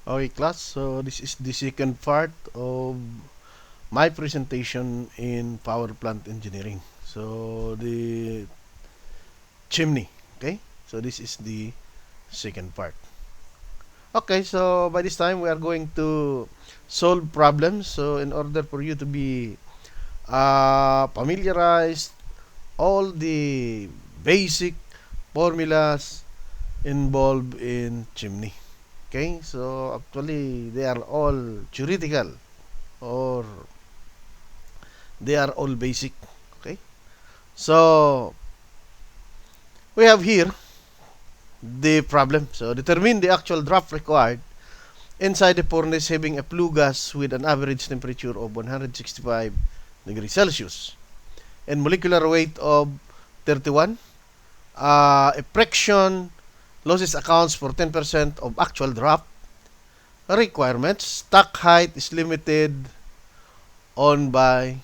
Okay, class. So this is the second part of my presentation in power plant engineering. So the chimney. Okay. So this is the second part. Okay. So by this time we are going to solve problems. So in order for you to be familiarized all the basic formulas involved in chimney. Okay. So actually they are all theoretical or they are all basic. Okay, so we have here the problem. So determine the actual draft required inside the furnace having a flue gas with an average temperature of 165 degrees Celsius and molecular weight of 31. If friction losses accounts for 10% of actual draft requirements, stack height is limited on by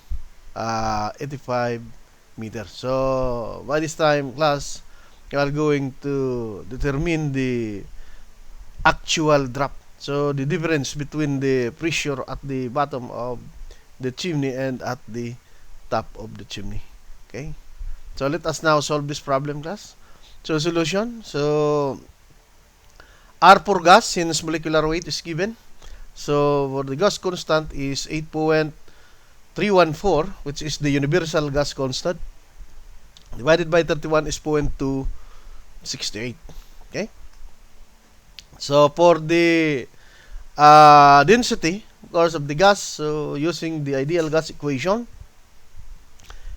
85 meters. So by this time, class, you are going to determine the actual drop. So the difference between the pressure at the bottom of the chimney and at the top of the chimney. Okay. So let us now solve this problem, class. So solution. So R for gas, since molecular weight is given. So for the gas constant is 8.314, which is the universal gas constant. Divided by 31 is 0.268. Okay. So for the density, of course, of the gas, so using the ideal gas equation,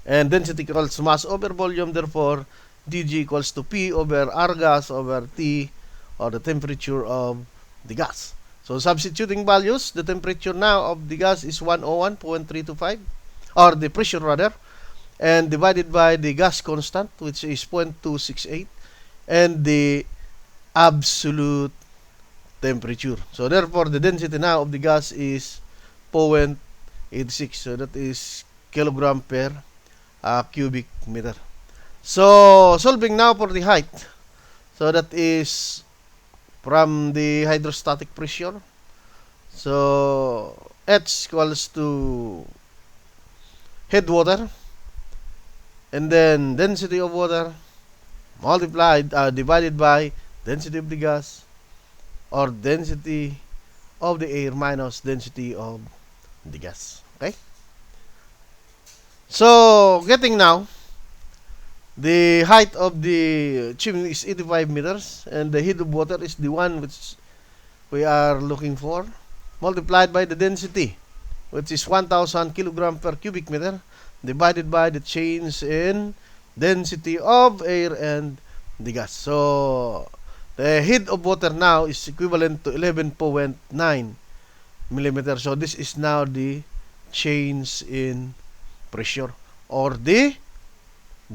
and density equals mass over volume, therefore dG equals to P over R gas over T, or the temperature of the gas. So substituting values, the temperature now of the gas is 101.325, or the pressure rather, and divided by the gas constant, which is 0.268, and the absolute temperature. So therefore, the density now of the gas is 0.86. So that is kilogram per cubic meter. So solving now for the height. So that is from the hydrostatic pressure. So H equals to head water, and then density of water multiplied divided by density of the gas, or density of the air minus density of the gas. Okay? So getting now, the height of the chimney is 85 meters, and the head of water is the one which we are looking for, multiplied by the density, which is 1000 kilogram per cubic meter, divided by the change in density of air and the gas. So the head of water now is equivalent to 11.9 millimeter. So this is now the change in pressure, or the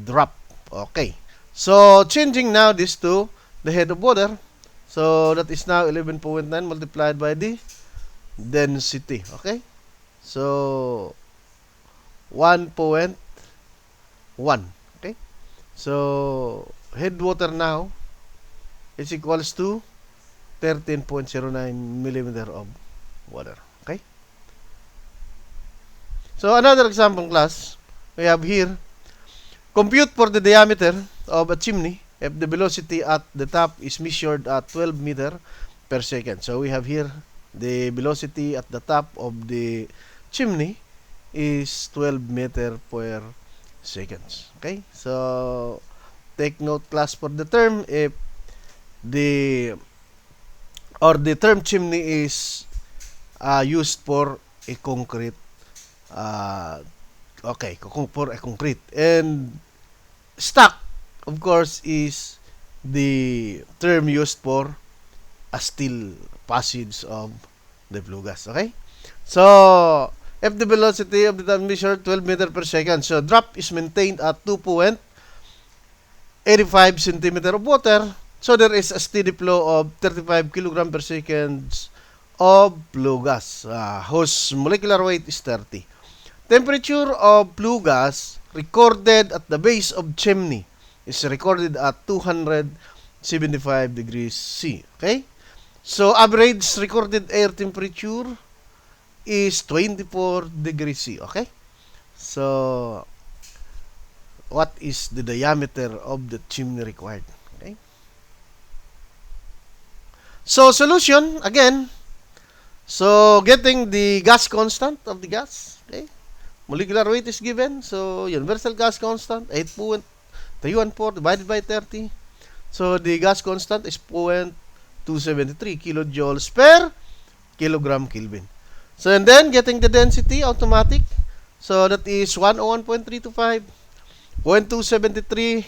drop. Okay. So changing now this to the head of water. So that is now 11.9 multiplied by the density. Okay. So 1.1. Okay. So head water now is equals to 13.09 millimeter of water. Okay. So another example, class, we have here, compute for the diameter of a chimney if the velocity at the top is measured at 12 meter per second. So we have here the velocity at the top of the chimney is 12 meter per seconds. Okay, so take note, class, for the term if the the term chimney is used for a concrete for a concrete, and stack, of course, is the term used for a steel passage of the flue gas. Okay, so if the velocity of the time measured 12 meter per second, so drop is maintained at 2.85 centimeter of water, so there is a steady flow of 35 kilogram per second of flue gas, whose molecular weight is 30. Temperature of flue gas recorded at the base of chimney is recorded at 275 degrees C. Okay? So, average recorded air temperature is 24 degrees C. Okay? So, what is the diameter of the chimney required? Okay? So, solution, again, so getting the gas constant of the gas, okay? Molecular weight is given, so universal gas constant, 8.314 divided by 30. So, the gas constant is 0.273 kilojoules per kilogram Kelvin. So, and then getting the density, automatic. So, that is 101.325, 0.273,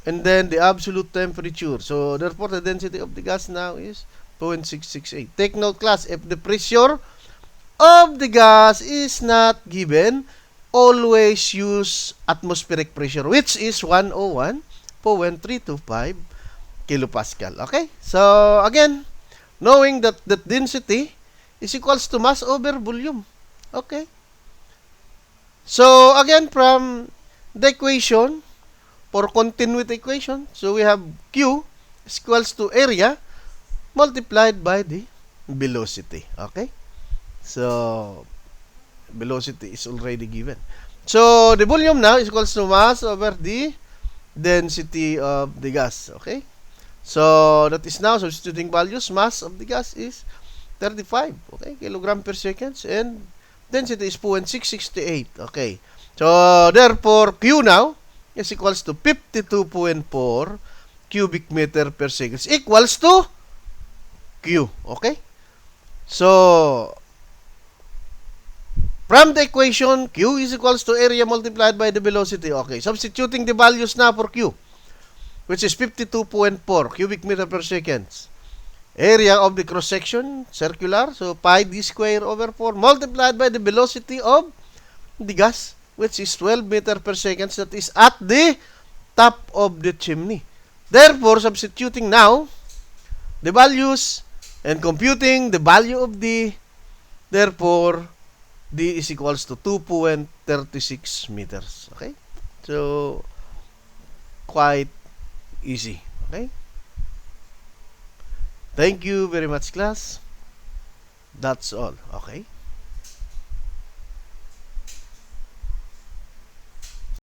and then the absolute temperature. So, therefore, the density of the gas now is 0.668. Take note, class, if the pressure of the gas is not given, always use atmospheric pressure, which is 101.325 kilopascal. Okay? So, again, knowing that the density is equals to mass over volume. Okay? So, again, from the equation, for continuity equation, so we have Q is equals to area multiplied by the velocity. Okay? So, velocity is already given. So, the volume now is equals to mass over the density of the gas. Okay? So, that is now substituting values. Mass of the gas is 35. Okay? Kilogram per second. And density is 0.668. Okay? So, therefore, Q now is equals to 52.4 cubic meter per second. Equals to Q. Okay? So, from the equation, Q is equals to area multiplied by the velocity. Okay, substituting the values now for Q, which is 52.4 cubic meter per second. Area of the cross-section, circular, so pi d square over 4 multiplied by the velocity of the gas, which is 12 meter per second. That is at the top of the chimney. Therefore, substituting now the values and computing the value of D, therefore, D is equals to 2.36 meters. Okay? So, quite easy. Okay? Thank you very much, class. That's all. Okay?